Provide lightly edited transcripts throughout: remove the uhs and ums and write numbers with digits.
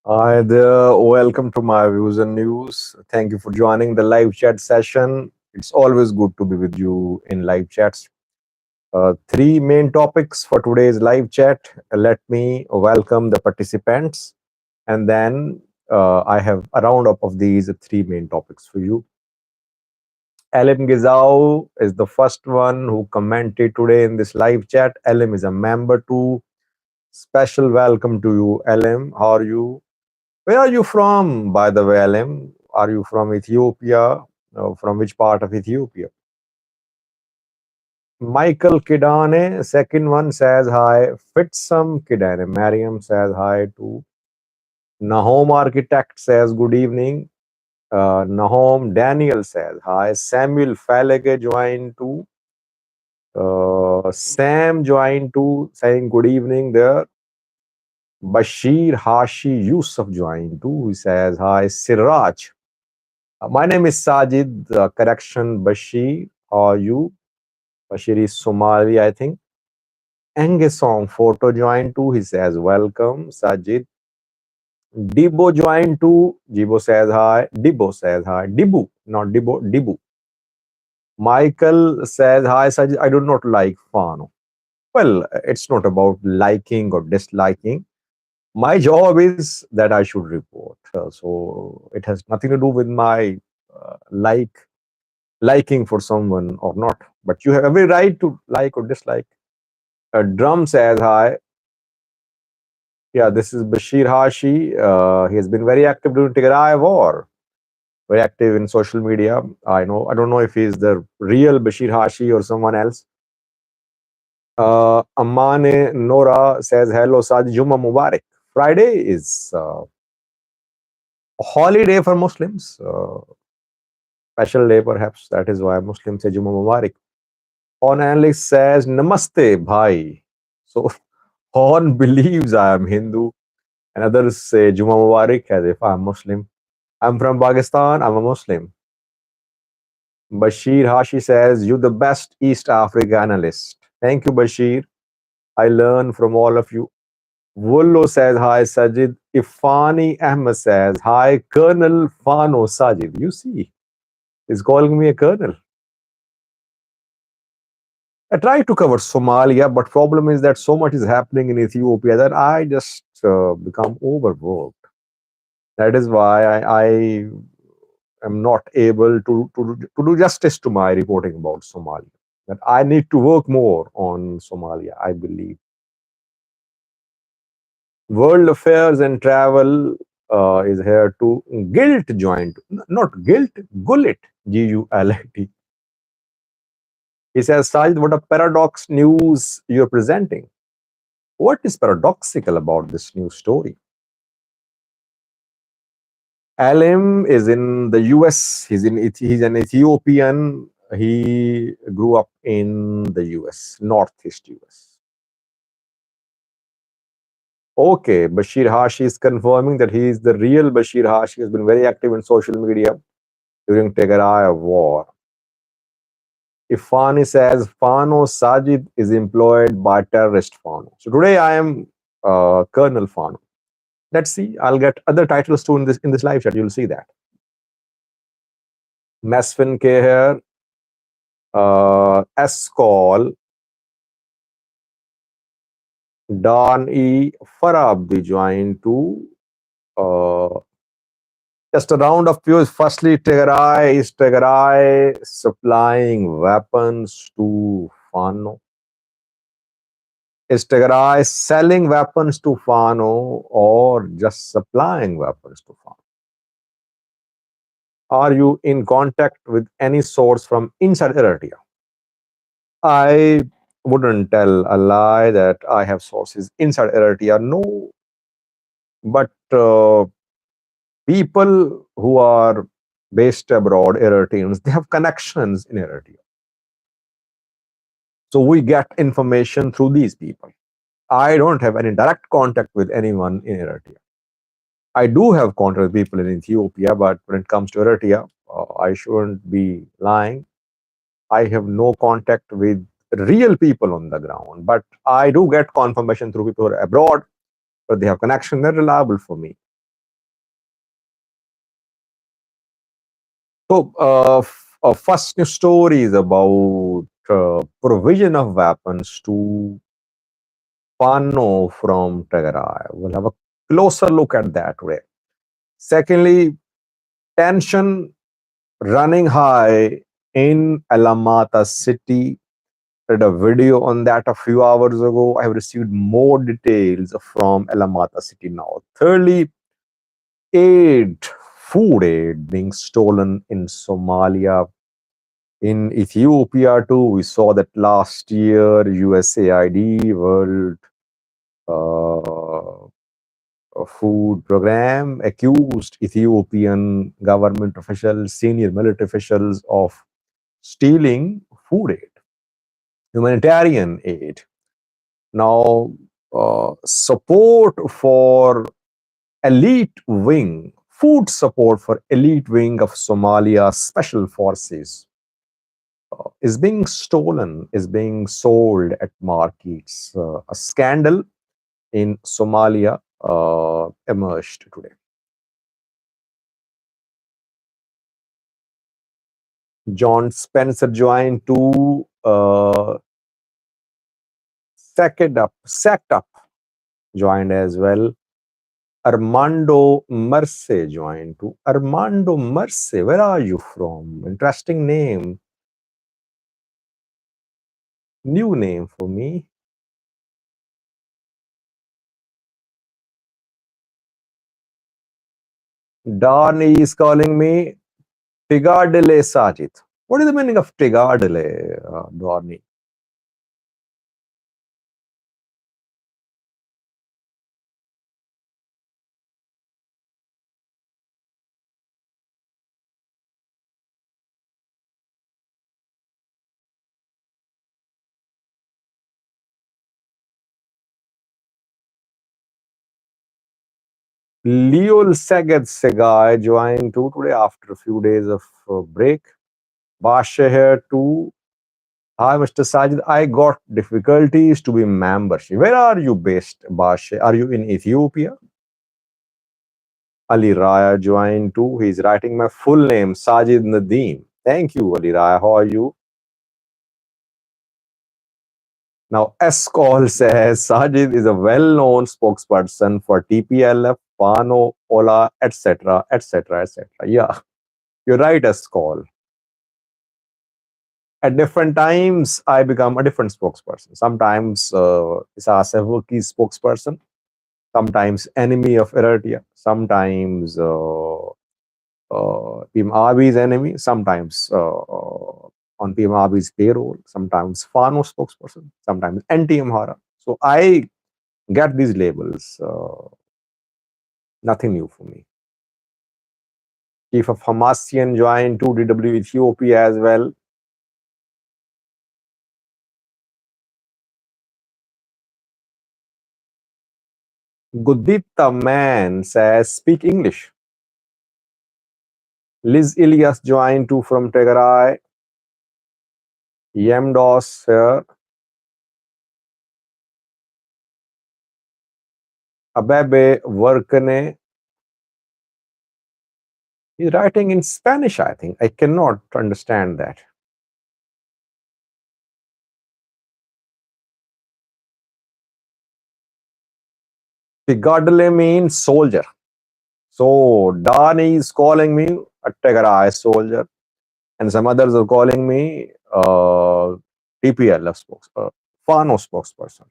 Hi there, welcome to my views and news. Thank you for joining the live chat session. It's always good to be with you in live chats. Three main topics for today's live chat. Let me welcome the participants, and then I have a roundup of these three main topics for you. Elim Gizau is the first one who commented today in this live chat. Elim is a member too. Special welcome to you, Elim. How are you? Where are you from, by the way, Alim? Are you from Ethiopia? From which part of Ethiopia? Michael Kidane, second one says hi. Fitsum Kidane. Mariam says hi too. Nahom Architect says good evening. Nahom Daniel says hi. Samuel Falege joined too. Sam joined too, saying good evening there. Bashir Hashi Yusuf joined too. He says hi. Siraj. My name is Sajid. Correction, Bashir. How are you? Bashir is Somali, I think. Enge song photo joined too. He says welcome, Sajid. Dibo joined too. Jibo says hi. Dibo says hi. Dibu, not Dibo. Dibu. Michael says hi, Sajid. I do not like Fano. Well, it's not about liking or disliking. My job is that I should report. So it has nothing to do with my liking for someone or not. But you have every right to like or dislike. Drum says hi. Yeah, this is Bashir Hashi. He has been very active during Tigray war. Very active in social media. I know. I don't know if he's the real Bashir Hashi or someone else. Amane Nora says hello. Saj Juma Mubarak. Friday is a holiday for Muslims. Special day, perhaps. That is why Muslims say Juma Mubarak. On analyst says Namaste, bhai. So Horn believes I am Hindu, and others say Juma Mubarak as if I'm Muslim. I'm from Pakistan, I'm a Muslim. Bashir Hashi says, you the best East Africa analyst. Thank you, Bashir. I learn from all of you. Wullo says, hi, Sajid. Ifani Ahmed says, hi, Colonel Fano Sajid. You see, he's calling me a colonel. I try to cover Somalia, but problem is that so much is happening in Ethiopia that I just become overworked. That is why I am not able to do justice to my reporting about Somalia. That I need to work more on Somalia, I believe. World Affairs and Travel is here to guilt joint, not guilt, gullet, Gulit. He says, Sajid, what a paradox news you're presenting. What is paradoxical about this new story? Alim is in the US. He's an Ethiopian. He grew up in the US, Northeast US. Okay, Bashir Hashi is confirming that he is the real Bashir Hashi. He has been very active in social media during Tigray war. Ifani says Fano Sajid is employed by terrorist Fano. So today I am Colonel Fano. Let's see. I'll get other titles too in this live chat. You'll see that. Mesfin K here. Escol, Don E. Farabdi joined to uh, just a round of views. Firstly, Tigray supplying weapons to Fano? Is Tigray selling weapons to Fano or just supplying weapons to Fano? Are you in contact with any source from inside Eritrea? I wouldn't tell a lie that I have sources inside Eritrea. No, but people who are based abroad, Eritreans, they have connections in Eritrea. So we get information through these people. I don't have any direct contact with anyone in Eritrea. I do have contact with people in Ethiopia, but when it comes to Eritrea, I shouldn't be lying. I have no contact with real people on the ground, but I do get confirmation through people who are abroad, but they have connection. They're reliable for me. So, first news story is about provision of weapons to Fano from Tigray. We'll have a closer look at that today. Secondly, tension running high in Alamata city. Did a video on that a few hours ago. I have received more details from Alamata city now. Thirdly, aid, food aid being stolen in Somalia. In Ethiopia too, we saw that last year, USAID, World uh, Food Program, accused Ethiopian government officials, senior military officials of stealing food aid, humanitarian aid. Now, support for elite wing, food support for elite wing of Somalia Special Forces is being stolen, is being sold at markets. A scandal in Somalia emerged today. John Spencer joined to sacked up, joined as well. Armando Merce joined to. Armando Merce, where are you from? Interesting name. New name for me. Darni is calling me Tigardile Sajid. What is the meaning of Tigardile, Darni? Leol Seged Segai joined too today after a few days of break. Basha here too. Hi, Mr. Sajid. I got difficulties to be membership. Where are you based, Basha? Are you in Ethiopia? Ali Raya joined too. He's writing my full name, Sajid Nadeem. Thank you, Ali Raya. How are you? Now, Escol says Sajid is a well-known spokesperson for TPLF, Fano, Ola, etc., etc., etc. Yeah, you're right, Escol. At different times, I become a different spokesperson. Sometimes Isa Sevuki spokesperson, sometimes enemy of Eritrea, sometimes Team Abi's enemy, sometimes on Team Abi's payroll, sometimes Fano spokesperson, sometimes anti Amhara. So I get these labels. Nothing new for me. Chief of Hamasian joined to DW Ethiopia as well. Gudita Man says, speak English. Liz Ilias joined too from Tigray. Yemdos here. Abebe Workane. He's writing in Spanish, I think. I cannot understand that. Tigadle means soldier. So Dani is calling me a Tigray soldier, and some others are calling me TPLF Fano spokesperson.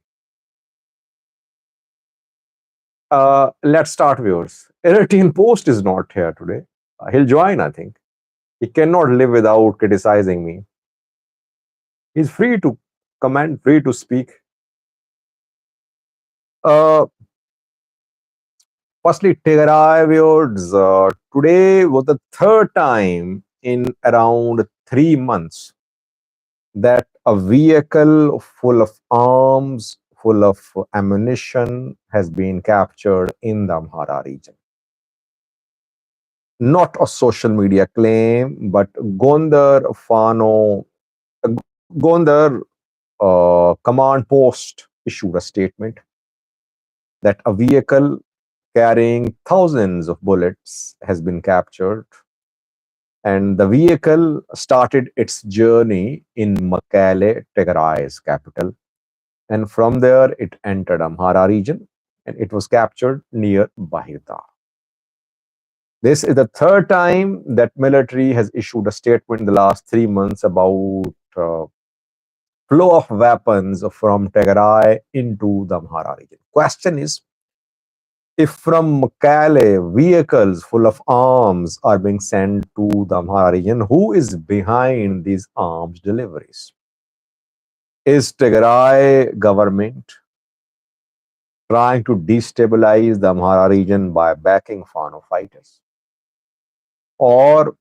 Let's start viewers. Irritian Post is not here today. He'll join, I think. He cannot live without criticizing me. He's free to comment, free to speak. Uh, Firstly, Tigray viewers, today was the third time in around 3 months that a vehicle full of arms, full of ammunition has been captured in the Amhara region. Not a social media claim, but Gondar Fano, Gondar command post issued a statement that a vehicle carrying thousands of bullets has been captured, and the vehicle started its journey in Mekelle, Tigray's capital, and from there it entered Amhara region and it was captured near Bahirda. This is the third time that military has issued a statement in the last 3 months about flow of weapons from Tigray into the Amhara region. Question is, if from Mekelle vehicles full of arms are being sent to the Amhara region, who is behind these arms deliveries? Is Tigray government trying to destabilize the Amhara region by backing Fano fighters? Or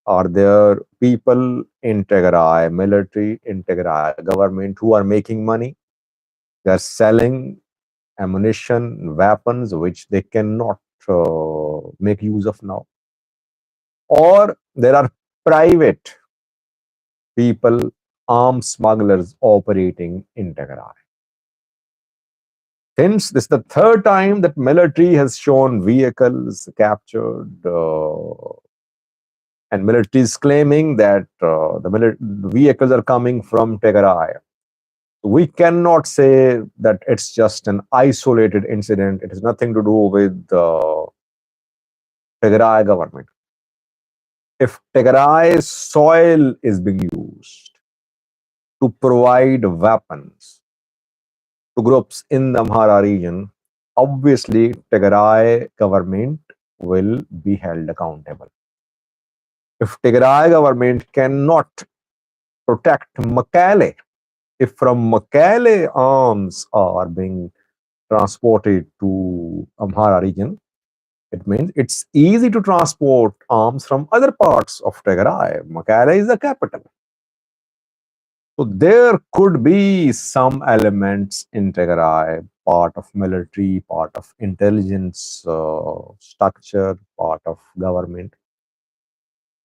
are there people in Tigray, military in Tigray, government who are making money? They're selling ammunition, weapons which they cannot make use of now. Or there are private people, arms smugglers operating in Tigray. Since this is the third time that military has shown vehicles captured, and military is claiming that the vehicles are coming from Tigray. We cannot say that it's just an isolated incident. It has nothing to do with the Tigray government. If Tigray soil is being used to provide weapons to groups in the Amhara region, obviously Tigray government will be held accountable. If Tigray government cannot protect Mekelle, if from Mekelle arms are being transported to Amhara region, it means it's easy to transport arms from other parts of Tigray. Mekelle is the capital. So there could be some elements in Tigray, part of military, part of intelligence structure, part of government,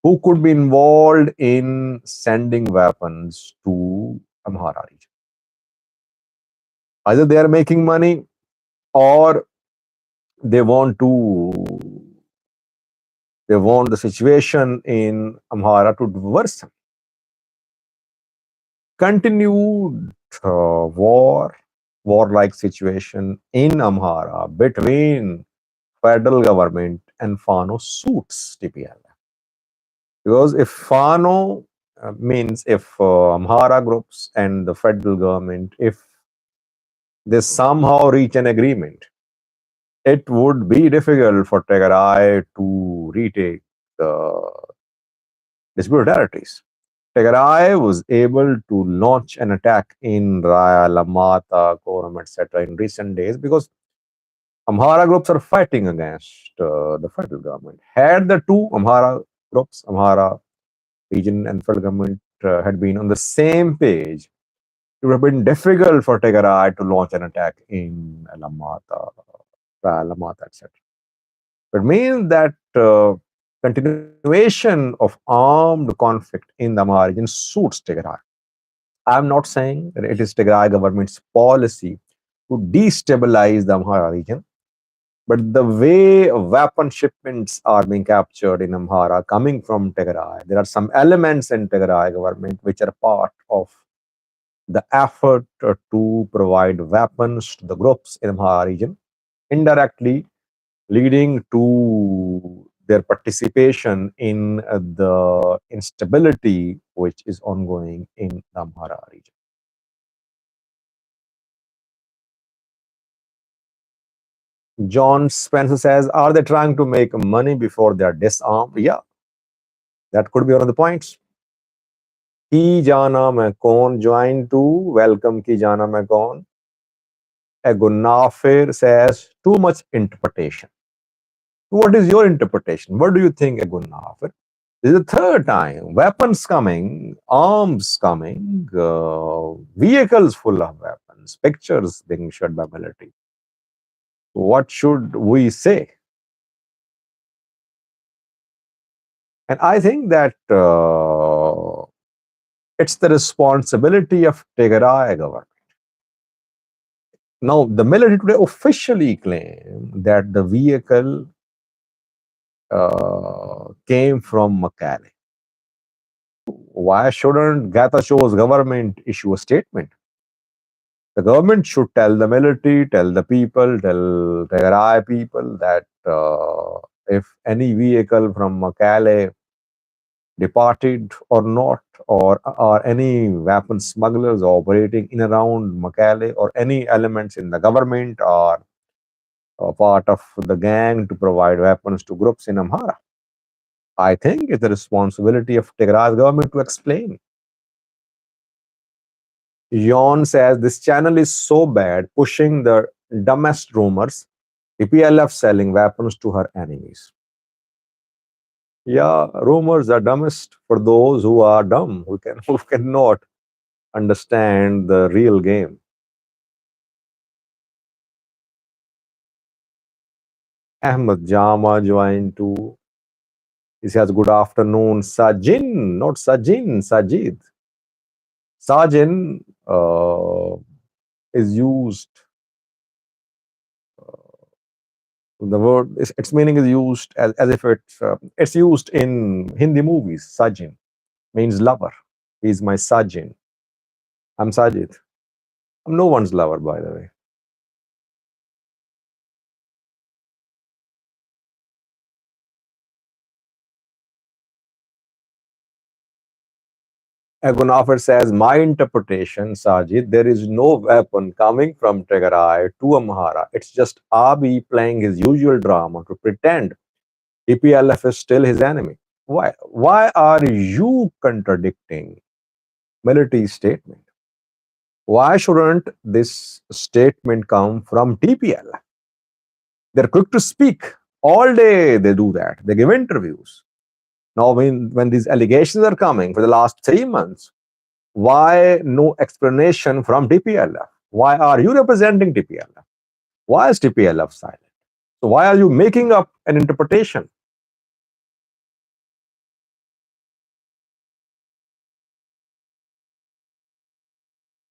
who could be involved in sending weapons to Amhara region. Either they are making money or they want to they want the situation in Amhara to worsen. Continued warlike situation in Amhara between federal government and Fano suits TPL. Because if Fano means if Amhara groups and the federal government, if they somehow reach an agreement, it would be difficult for Tigray to retake the disputed territories. Tigray was able to launch an attack in Raya, Alamata, Koram, etc. in recent days because Amhara groups are fighting against the federal government. Had the two Amhara groups, Amhara region and federal government, had been on the same page, it would have been difficult for Tigray to launch an attack in Alamata, Raya, Alamata, etc. It means that continuation of armed conflict in the Amhara region suits Tigray. I'm not saying that it is Tigray government's policy to destabilize the Amhara region, but the way weapon shipments are being captured in Amhara coming from Tigray, there are some elements in Tigray government which are part of the effort to provide weapons to the groups in Amhara region, indirectly leading to their participation in the instability which is ongoing in the Amhara region. John Spencer says, are they trying to make money before they are disarmed? Yeah, that could be one of the points. Ki Jana Mein Kaun joined to welcome Ki Jana Mein Kaun. Agunafir says, too much interpretation. What is your interpretation? What do you think, Agunafir? This is the third time. Weapons coming, arms coming, vehicles full of weapons, pictures being shot by military. What should we say? And I think that it's the responsibility of Tigray government. Now, the military today officially claim that the vehicle came from Makale. Why shouldn't Gatacho's government issue a statement? The government should tell the military, tell the people, tell Tigray people that if any vehicle from Makale departed or not, or any weapon smugglers operating in around Makale, or any elements in the government or part of the gang to provide weapons to groups in Amhara. I think it's the responsibility of Tigray's government to explain. Yon says this channel is so bad, pushing the dumbest rumors. EPLF selling weapons to her enemies. Yeah, rumors are dumbest for those who are dumb, who cannot understand the real game. Ahmed Jama joined too. He says, good afternoon, Sajin, not Sajin, Sajid. Sajin is used, the word, its meaning is used as if it's used in Hindi movies. Sajin means lover. He's my Sajin. I'm Sajid. I'm no one's lover, by the way. Agunafar says, my interpretation, Sajid, there is no weapon coming from Tigray to Amhara. It's just Abi playing his usual drama to pretend EPLF is still his enemy. Why? Why are you contradicting military statement? Why shouldn't this statement come from TPL? They're quick to speak. All day they do that. They give interviews. Now, when these allegations are coming for the last 3 months, why no explanation from TPLF? Why are you representing TPLF? Why is TPLF silent? So why are you making up an interpretation?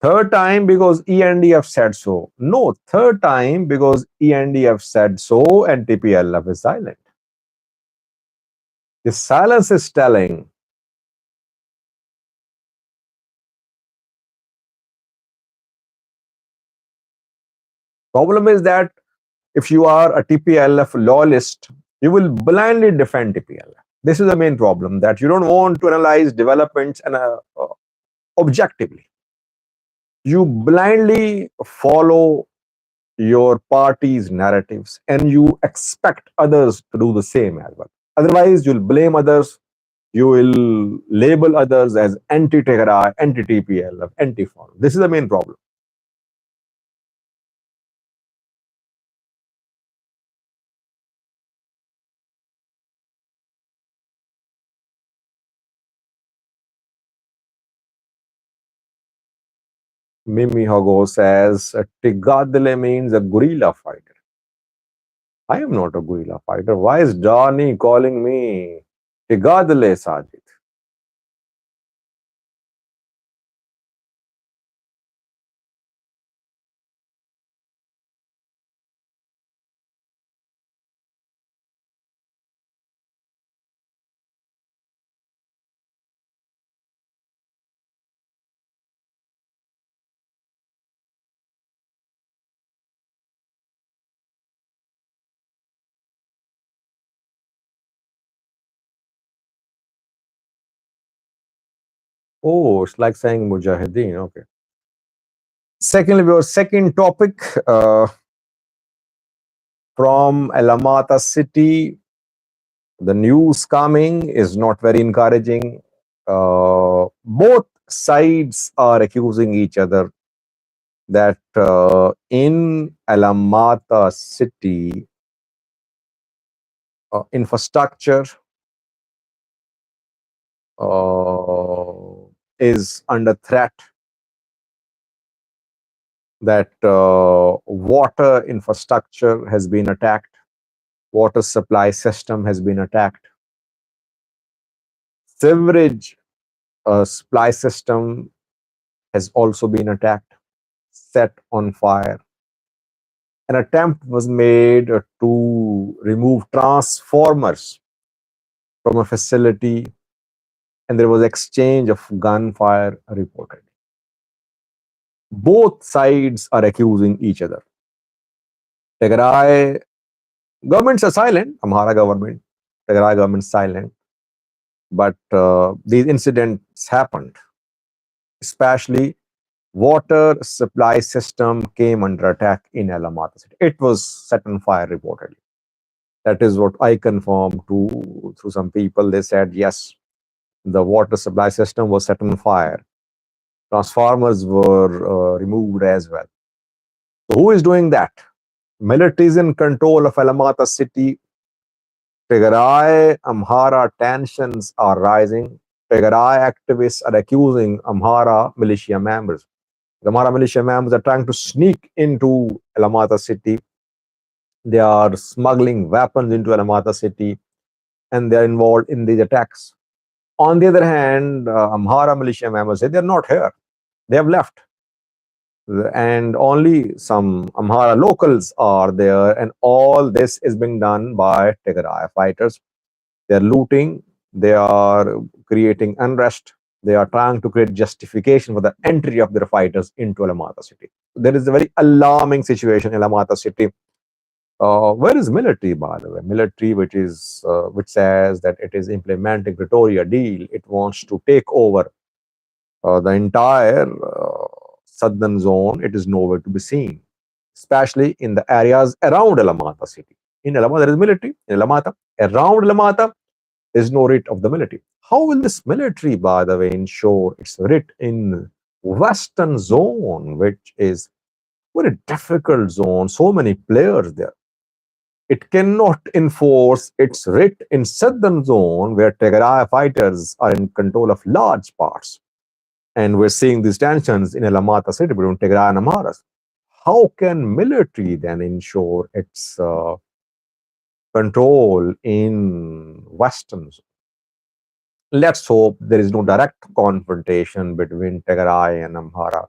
Third time because ENDF said so. No, third time because ENDF said so and TPLF is silent. The silence is telling. Problem is that if you are a TPLF loyalist, you will blindly defend TPLF. This is the main problem, that you don't want to analyze developments and objectively. You blindly follow your party's narratives and you expect others to do the same as well. Otherwise, you'll blame others, you will label others as anti-Tigray, anti-TPLF, anti-Fano. This is the main problem. Mimi Hogo says Tigadle means a guerrilla fighter. I am not a guerrilla fighter. Why is Johnny calling me Tigadle, Sajid? Oh, it's like saying Mujahideen. Okay. Secondly, our second topic, From Alamata city, the news coming is not very encouraging. Both sides are accusing each other that in Alamata city, infrastructure is under threat, that water infrastructure has been attacked, water supply system has been attacked, sewerage supply system has also been attacked, set on fire. An attempt was made to remove transformers from a facility, and there was exchange of gunfire reported. Both sides are accusing each other. Tigray governments are silent. Amhara government, Tigray government silent, but these incidents happened. Especially, water supply system came under attack in Alamata city. It was set on fire reportedly. That is what I confirmed to through some people. They said yes, the water supply system was set on fire. Transformers were removed as well. So who is doing that? Military is in control of Alamata city. Tigray Amhara tensions are rising. Tigray activists are accusing Amhara militia members. The Amhara militia members are trying to sneak into Alamata city. They are smuggling weapons into Alamata city, and they are involved in these attacks. On the other hand, Amhara militia members say they're not here. They have left. And only some Amhara locals are there, and all this is being done by Tigray fighters. They're looting, they are creating unrest, they are trying to create justification for the entry of their fighters into Alamata city. There is a very alarming situation in Alamata city. Where is military, by the way? Military, which says that it is implementing Pretoria deal. It wants to take over the entire southern zone. It is nowhere to be seen, especially in the areas around Alamata city. In Alamata, there is military. In Alamata, around Alamata, there is no writ of the military. How will this military, by the way, ensure its writ in western zone, which is very difficult zone, so many players there? It cannot enforce its writ in southern zone where Tigray fighters are in control of large parts. And we're seeing these tensions in Alamata city between Tigray and Amharas. How can military then ensure its control in western zone? Let's hope there is no direct confrontation between Tigray and Amhara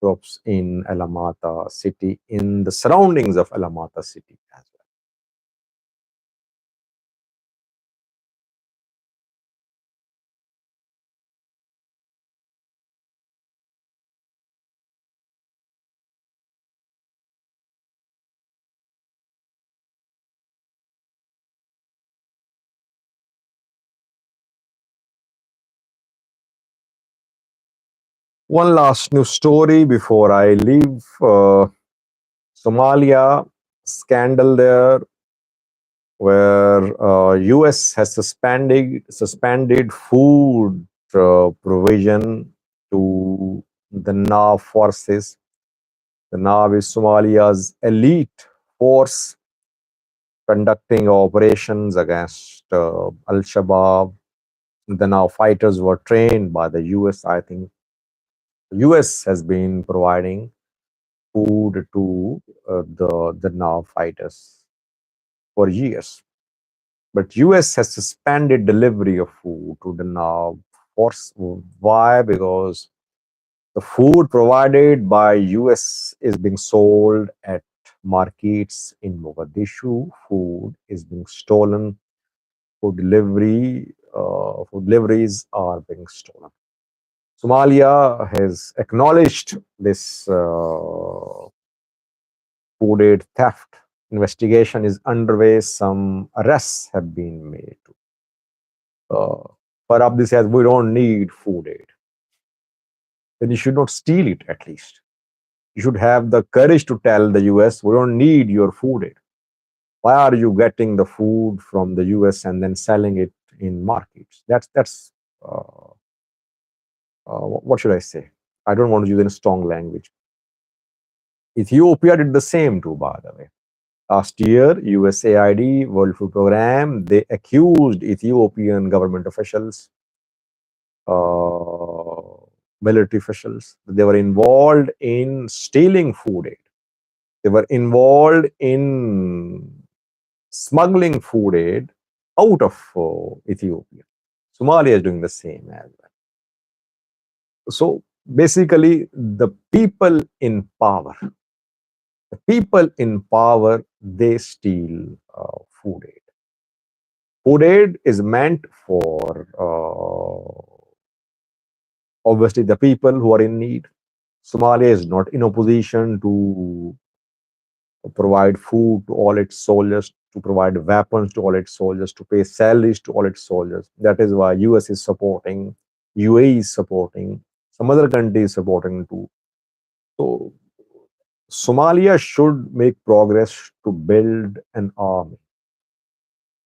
troops in Alamata city, in the surroundings of Alamata city as well. One last news story before I leave. Somalia scandal there, where US has suspended food provision to the NAV forces. The NAV is Somalia's elite force conducting operations against Al Shabaab. The NAV fighters were trained by the US. I think US has been providing food to the NAV fighters for years. But US has suspended delivery of food to the NAV force. Why? Because the food provided by US is being sold at markets in Mogadishu. Food is being stolen. Food deliveries are being stolen. Somalia has acknowledged this food aid theft. Investigation is underway. Some arrests have been made. Uh, Perhaps this says we don't need food aid. Then you should not steal it at least. You should have the courage to tell the US we don't need your food aid. Why are you getting the food from the US and then selling it in markets? That's uh, what should I say? I don't want to use any strong language. Ethiopia did the same too, by the way. Last year, USAID, World Food Program, they accused Ethiopian government officials, uh, military officials, that they were involved in stealing food aid. They were involved in smuggling food aid out of Ethiopia. Somalia is doing the same as well. So basically, the people in power, they steal food aid. Food aid is meant for obviously the people who are in need. Somalia is not in a position to provide food to all its soldiers, to provide weapons to all its soldiers, to pay salaries to all its soldiers. That is why US is supporting, UAE is supporting, some other countries supporting too. So Somalia should make progress to build an army.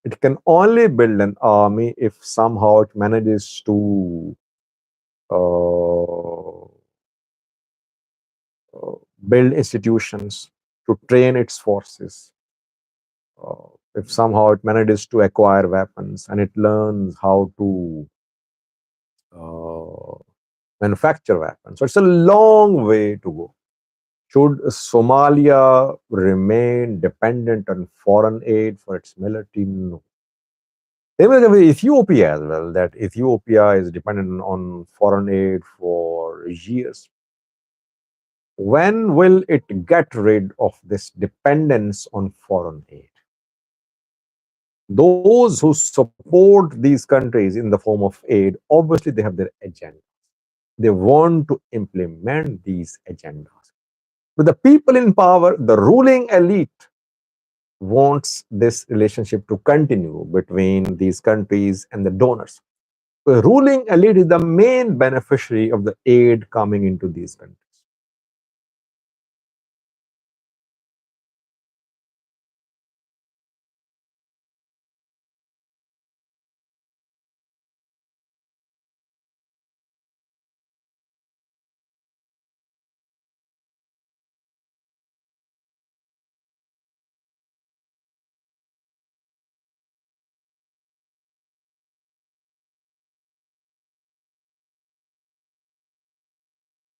It can only build an army if somehow it manages to uh, uh, build institutions, to train its forces, if somehow it manages to acquire weapons and it learns how to uh, manufacture weapons. So it's a long way to go. Should Somalia remain dependent on foreign aid for its military? No. Same with Ethiopia as well, that Ethiopia is dependent on foreign aid for years. When will it get rid of this dependence on foreign aid? Those who support these countries in the form of aid, obviously they have their agenda. They want to implement these agendas. But the people in power, the ruling elite, wants this relationship to continue between these countries and the donors. The ruling elite is the main beneficiary of the aid coming into these countries.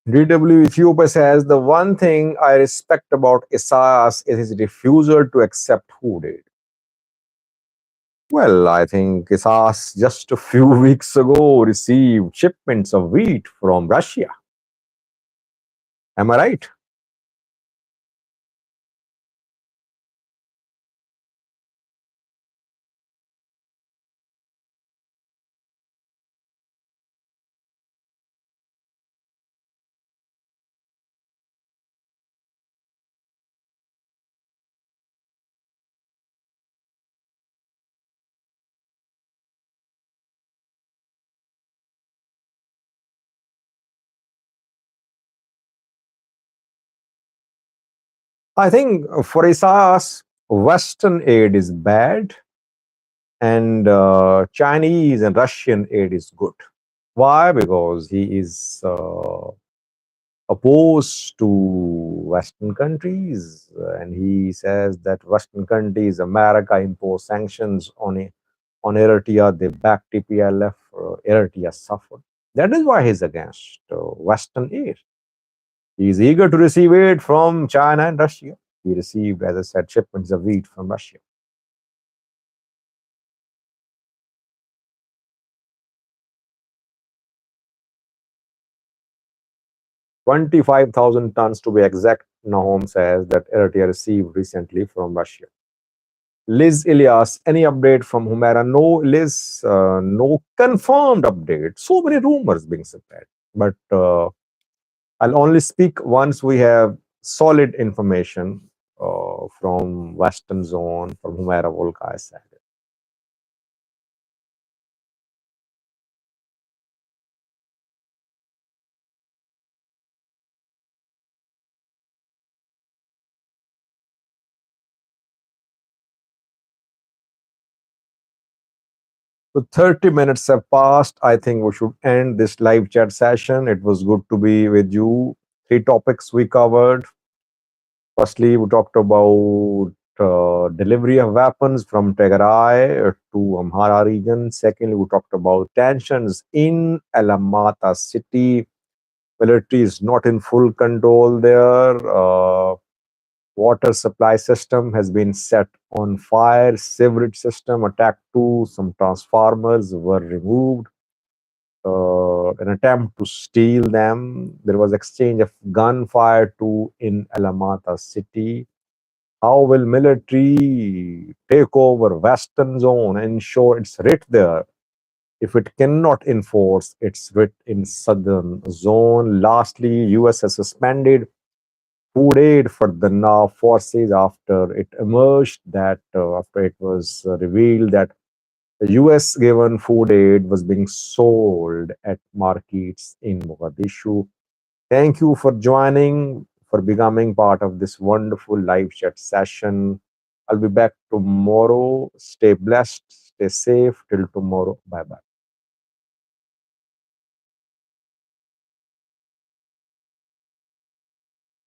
DW Ethiopia says the one thing I respect about Isaias is his refusal to accept food aid. Well, I think Isaias just a few weeks ago received shipments of wheat from Russia. Am I right? 'I think for Isaias, Western aid is bad and Chinese and Russian aid is good. Why? Because he is opposed to Western countries, and he says that Western countries, America, impose sanctions on Eritrea. They back TPLF. Eritrea suffered. That is why he's against Western aid. He is eager to receive aid from China and Russia. He received, as I said, shipments of wheat from Russia. 25,000 tons to be exact, Nahom says that Eritrea received recently from Russia. Liz Elias, any update from Humera? No, Liz, no confirmed update. So many rumors being spread. But I'll only speak once we have solid information from Western Zone, from Humera Volkai side. So 30 minutes have passed. I think we should end this live chat session. It was good to be with you. Three topics we covered. Firstly, we talked about delivery of weapons from Tigray to Amhara region. Secondly, we talked about tensions in Alamata city. Military is not in full control there. Water supply system has been set on fire. Sewerage system attacked too. Some transformers were removed. An attempt to steal them. There was exchange of gunfire too in Alamata city. How will military take over Western zone and ensure it's writ there if it cannot enforce its writ in Southern zone? Lastly, US has suspended food aid for the Danab forces after it emerged that after it was revealed that the US given food aid was being sold at markets in Mogadishu. Thank you for joining, for becoming part of this wonderful live chat session. I'll be back tomorrow. Stay blessed, stay safe till tomorrow. Bye bye.